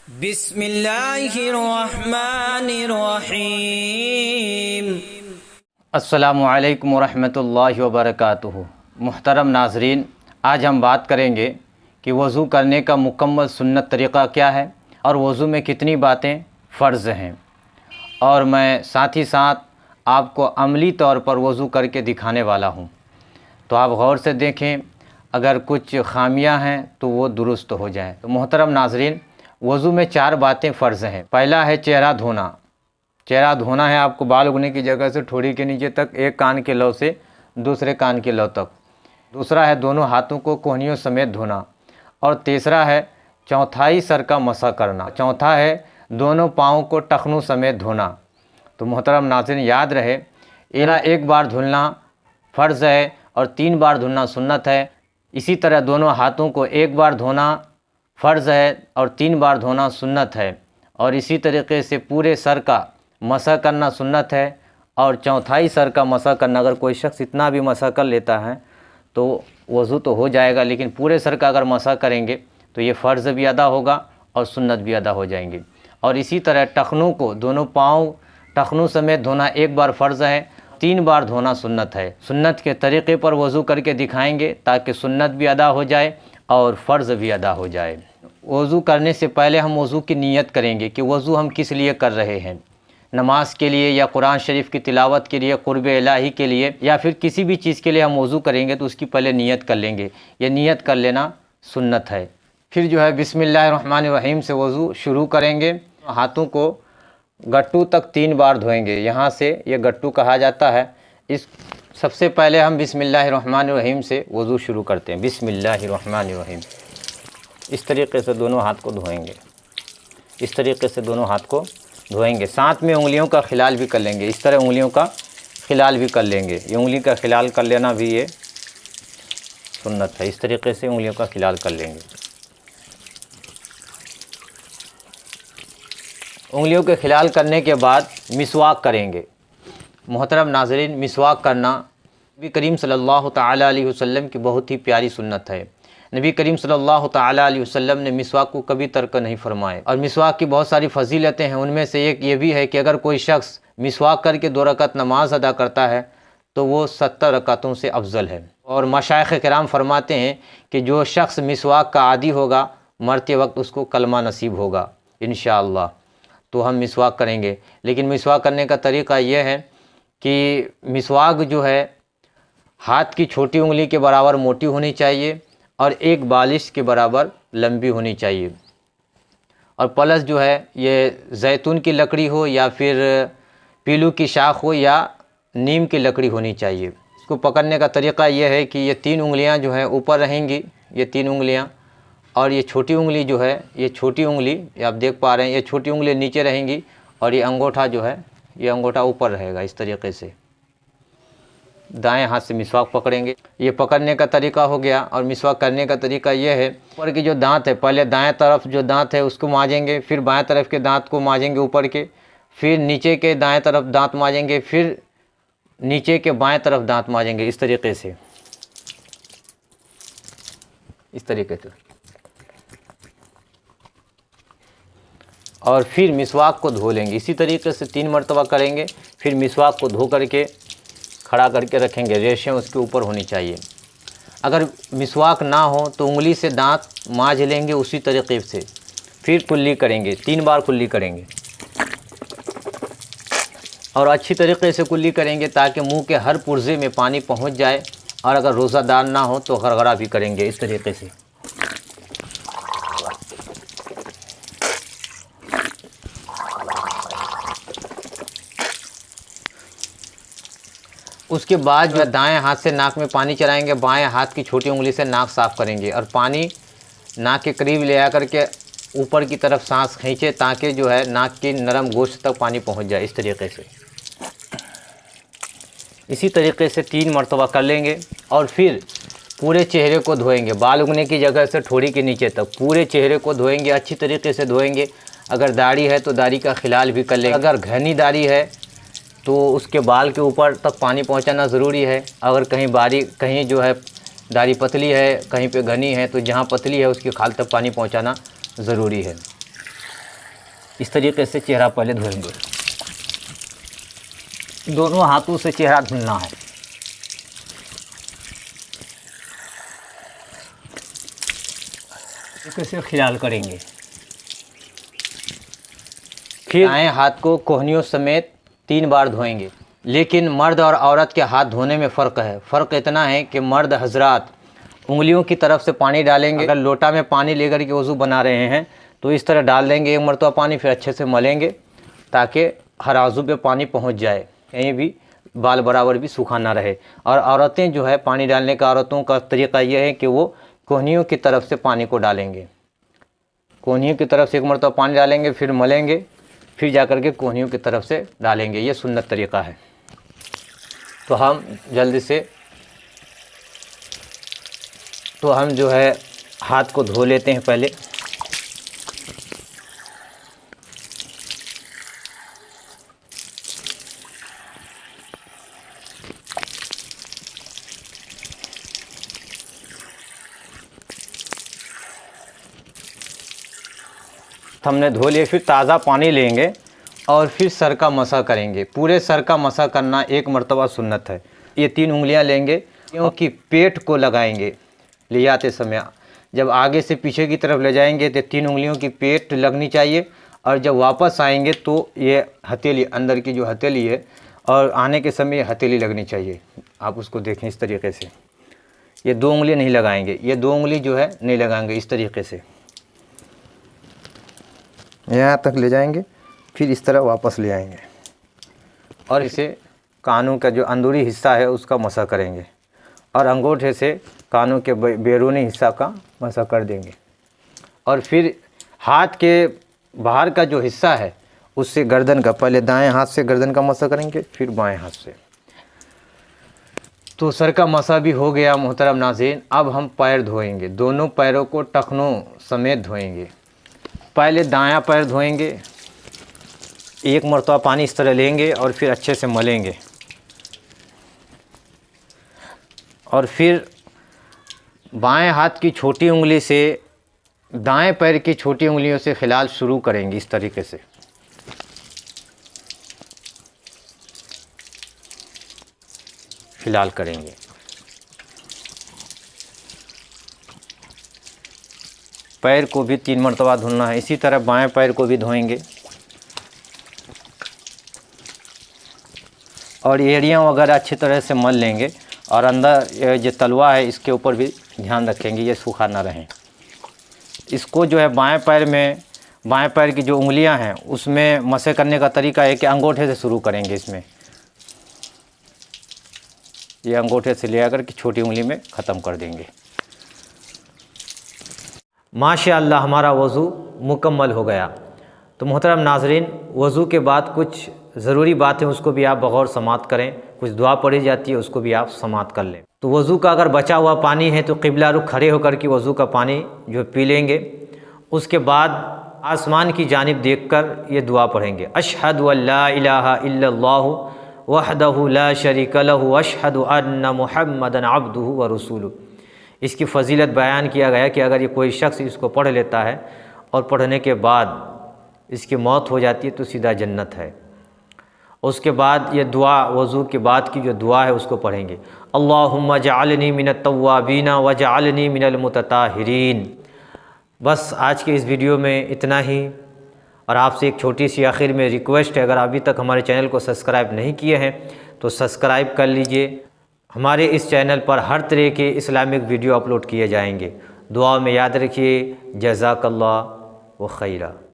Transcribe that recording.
बिस्मिल्लाहिर्रहमानिर्रहीम। अस्सलामुअलैकुम वरहमतुल्लाहि वबरकातुहू। मुहतरम नाज़रीन, आज हम बात करेंगे कि वज़ू करने का मुकम्मल सुन्नत तरीक़ा क्या है और वज़ू में कितनी बातें फ़र्ज़ हैं, और मैं साथ ही साथ आपको अमली तौर पर वज़ू करके दिखाने वाला हूँ। तो आप गौर से देखें, अगर कुछ ख़ामियाँ हैं तो वो दुरुस्त हो जाएँ। तो मुहतरम नाज़रीन, वज़ू में 4 बातें फ़र्ज़ हैं। पहला है चेहरा धोना। चेहरा धोना है आपको बाल उगने की जगह से ठोड़ी के नीचे तक, एक कान के लौ से दूसरे कान के लौ तक। दूसरा है दोनों हाथों को कोहनियों समेत धोना। और तीसरा है चौथाई सर का मसा करना। चौथा है दोनों पाँव को टखनों समेत धोना। तो मोहतरम नाज़रीन, याद रहे, इरा एक बार धुलना फ़र्ज़ है और 3 बार धुलना सुन्नत है। इसी तरह दोनों हाथों को एक बार धोना फ़र्ज़ है और 3 बार धोना सुन्नत है। और इसी तरीक़े से पूरे सर का मसा करना सुन्नत है और चौथाई सर का मसा करना। अगर कोई शख्स इतना भी मसा कर लेता है तो वज़ू तो हो जाएगा, लेकिन पूरे सर का अगर मसा करेंगे तो ये फ़र्ज़ भी अदा होगा और सुन्नत भी अदा हो जाएंगे। और इसी तरह टखनों को, दोनों पाँव टखनों समेत धोना एक बार फ़र्ज़ है, 3 बार धोना सुन्नत है। सुन्नत के तरीक़े पर वज़ू करके दिखाएंगे ताकि सुन्नत भी अदा हो जाए और फ़र्ज़ भी अदा हो जाए। वज़ू करने से पहले हम वज़ू की नीयत करेंगे कि वज़ू हम किस लिए कर रहे हैं। नमाज के लिए या कुरान शरीफ की तिलावत के लिए, क़ुर्ब इलाही के लिए, या फिर किसी भी चीज़ के लिए हम वज़ू करेंगे तो उसकी पहले नीयत कर लेंगे। ये नीयत कर लेना सुन्नत है। फिर जो है बिस्मिल्लाहिर्रहमानिर्रहीम से वज़ू शुरू करेंगे। हाथों को गट्टू तक 3 बार धोएंगे। यहाँ से ये गट्टू कहा जाता है। इस सबसे पहले हम बिस्मिल्लाहिर्रहमानिर्रहीम से वज़ू शुरू करते हैं। बिस्मिल्लाहिर्रहमानिर्रहीम। इस तरीक़े से दोनों हाथ को धोएंगे। इस तरीक़े से दोनों हाथ को धोएंगे। साथ में उंगलियों का खिलाल भी कर लेंगे। इस तरह उंगलियों का खिलाल भी कर लेंगे। ये उंगली का खिलाल कर लेना भी ये सुन्नत है। इस तरीक़े से उंगलियों का खिलाल कर लेंगे। उंगलियों के खिलाल करने के बाद मिसवाक करेंगे। मोहतरम नाज़रीन, मिसवाक करना नबी करीम सल्लल्लाहु ताला अलैहि वसल्लम की बहुत ही प्यारी सुन्नत है। नबी करीम सल्लल्लाहु ताला अलैहि वसल्लम ने मिसवाक को कभी तर्क नहीं फरमाए। और मिसवाक की बहुत सारी फजीलतें हैं। उनमें से एक ये भी है कि अगर कोई शख्स मिसवाक करके 2 रकात नमाज अदा करता है तो वो 70 रकातों से अफजल है। और मशाइख़ किराम फरमाते हैं कि जो शख्स मिसवाक का आदी होगा, मरते वक्त उसको कलमा नसीब होगा इंशाअल्लाह। तो हम मिसवाक करेंगे, लेकिन मिसवाक करने का तरीक़ा यह है कि मिसवाक जो है हाथ की छोटी उंगली के बराबर मोटी होनी चाहिए और एक बालिश के बराबर लंबी होनी चाहिए। और प्लस जो है ये जैतून की लकड़ी हो या फिर पीलू की शाख हो या नीम की लकड़ी होनी चाहिए। इसको पकड़ने का तरीक़ा यह है कि ये 3 उंगलियां जो हैं ऊपर रहेंगी, ये 3 उंगलियां, और ये छोटी उंगली जो है, ये छोटी उंगली, ये आप देख पा रहे हैं, ये छोटी उंगली नीचे रहेंगी और ये अंगूठा जो है, ये अंगूठा ऊपर रहेगा। इस तरीक़े से दाएं हाथ से मिसवाक पकड़ेंगे। ये पकड़ने का तरीका हो गया। और मिसवाक करने का तरीका यह है, ऊपर के जो दांत है, पहले दाएं तरफ जो दांत है उसको मांजेंगे, फिर बाएं तरफ के दांत को मांजेंगे ऊपर के, फिर नीचे के दाएं तरफ दांत मांजेंगे, फिर नीचे के बाएं तरफ दांत मांजेंगे। इस तरीके से, इस तरीके से। और फिर मिसवाक को धो लेंगे। इसी तरीके से 3 मरतबा करेंगे। फिर मिसवाक को धो करके खड़ा करके रखेंगे। रेशें उसके ऊपर होनी चाहिए। अगर मिसवाक ना हो तो उंगली से दांत मांज लेंगे उसी तरीके से। फिर कुल्ली करेंगे, 3 बार कुल्ली करेंगे और अच्छी तरीके से कुल्ली करेंगे ताकि मुंह के हर पुर्जे में पानी पहुंच जाए। और अगर रोज़ादार ना हो तो गरगरा भी करेंगे इस तरीके से। उसके बाद जो दाएं हाथ से नाक में पानी चलाएंगे, बाएं हाथ की छोटी उंगली से नाक साफ़ करेंगे और पानी नाक के करीब ले आकर के ऊपर की तरफ सांस खींचे ताकि जो है नाक की नरम गोश्त तक पानी पहुंच जाए। इस तरीके से, इसी तरीके से 3 मरतबा कर लेंगे। और फिर पूरे चेहरे को धोएंगे, बाल उगने की जगह से ठोड़ी के नीचे तक पूरे चेहरे को धोएंगे, अच्छी तरीके से धोएंगे। अगर दाढ़ी है तो दाढ़ी का खिलाल भी कर लेंगे। अगर घनी दाढ़ी है तो उसके बाल के ऊपर तक पानी पहुंचाना ज़रूरी है। अगर कहीं जो है दाढ़ी पतली है, कहीं पे घनी है, तो जहाँ पतली है उसके खाल तक पानी पहुंचाना ज़रूरी है। इस तरीके से चेहरा पहले धोएंगे। दोनों हाथों से चेहरा धुलना है। कैसे ख्याल करेंगे। फिर दाएं हाथ को कोहनियों समेत 3 बार धोएंगे। लेकिन मर्द और औरत के हाथ धोने में फ़र्क है। फ़र्क इतना है कि मर्द हजरात उंगलियों की तरफ से पानी डालेंगे। अगर लोटा में पानी लेकर के वज़ू बना रहे हैं तो इस तरह डाल देंगे 1 मरतबा पानी, फिर अच्छे से मलेंगे ताकि हर आज़ू पे पानी पहुंच जाए, कहीं भी बाल बराबर भी सूखा ना रहे। और औरतें जो है पानी डालने का औरतों का तरीक़ा यह है कि वो कोहनियों की तरफ से पानी को डालेंगे। कोहनियों की तरफ से 1 मरतबा पानी डालेंगे, फिर मलेंगे, फिर जाकर के कोहनियों की तरफ से डालेंगे। ये सुन्नत तरीक़ा है। तो हम जल्दी से जो है हाथ को धो लेते हैं पहले। हमने धो लिए, फिर ताज़ा पानी लेंगे और फिर सर का मसा करेंगे। पूरे सर का मसा करना 1 मरतबा सुन्नत है। ये 3 उंगलियां लेंगे, क्योंकि पेट को लगाएंगे ले जाते समय। जब आगे से पीछे की तरफ ले जाएंगे तो 3 उंगलियों की पेट लगनी चाहिए, और जब वापस आएंगे तो ये हथेली, अंदर की जो हथेली है, और आने के समय ये हथेली लगनी चाहिए। आप उसको देखें इस तरीके से। ये 2 उंगली नहीं लगाएंगे, ये 2 उंगली जो है नहीं लगाएंगे। इस तरीके से यहाँ तक ले जाएंगे, फिर इस तरह वापस ले आएंगे और इसे कानों का जो अंदरूनी हिस्सा है उसका मसा करेंगे, और अंगूठे से कानों के बैरूनी हिस्सा का मसा कर देंगे। और फिर हाथ के बाहर का जो हिस्सा है उससे गर्दन का, पहले दाएं हाथ से गर्दन का मसा करेंगे, फिर बाएं हाथ से। तो सर का मसा भी हो गया मोहतरम नाज़रीन। अब हम पैर धोएंगे। दोनों पैरों को टखनों समेत धोएंगे। पहले दायां पैर धोएंगे, 1 मरतबा पानी इस तरह लेंगे और फिर अच्छे से मलेंगे, और फिर बाएं हाथ की छोटी उंगली से दाएं पैर की छोटी उंगलियों से खिलाल शुरू करेंगे। इस तरीके से खिलाल करेंगे। पैर को भी 3 मरतबा धुलना है। इसी तरह बाएं पैर को भी धोएंगे, और एड़ियाँ वगैरह अच्छी तरह से मल लेंगे, और अंदर जो तलवा है इसके ऊपर भी ध्यान रखेंगे ये सूखा ना रहें। इसको जो है बाएं पैर की जो उंगलियां हैं उसमें मसे करने का तरीका है कि अंगूठे से शुरू करेंगे। इसमें ये अंगूठे से ले आकर के छोटी उंगली में ख़त्म कर देंगे। माशाअल्लाह हमारा वज़ू मुकम्मल हो गया। तो मोहतरम नाज़रीन, वज़ू के बाद कुछ ज़रूरी बातें उसको भी आप बगौर समात करें। कुछ दुआ पढ़ी जाती है उसको भी आप समात कर लें। तो वज़ू का अगर बचा हुआ पानी है तो क़िबला रुख खड़े होकर के वज़ू का पानी जो पी लेंगे। उसके बाद आसमान की जानिब देखकर ये दुआ पढ़ेंगे, अशहदु अल्ला इलाहा इल्लल्लाहु वहदहु ला शरीका लहु अशहदु अन्ना मुहम्मदन अब्दुहु व रसूलुहु। इसकी फ़जीलत बयान किया गया कि अगर ये कोई शख्स इसको पढ़ लेता है और पढ़ने के बाद इसकी मौत हो जाती है तो सीधा जन्नत है। उसके बाद ये दुआ, वज़ू के बाद की जो दुआ है उसको पढ़ेंगे, अल्लाहुम्मा जअलनी मिनत तव्वाबीना व जअलनी मिनल मुतताहिरीन। बस आज के इस वीडियो में इतना ही। और आपसे एक छोटी सी आखिर में रिक्वेस्ट है, अगर अभी तक हमारे चैनल को सब्सक्राइब नहीं किए हैं तो सब्सक्राइब कर लीजिए। हमारे इस चैनल पर हर तरह के इस्लामिक वीडियो अपलोड किए जाएंगे। दुआ में याद रखिए। जज़ाकल्लाह व खैरा।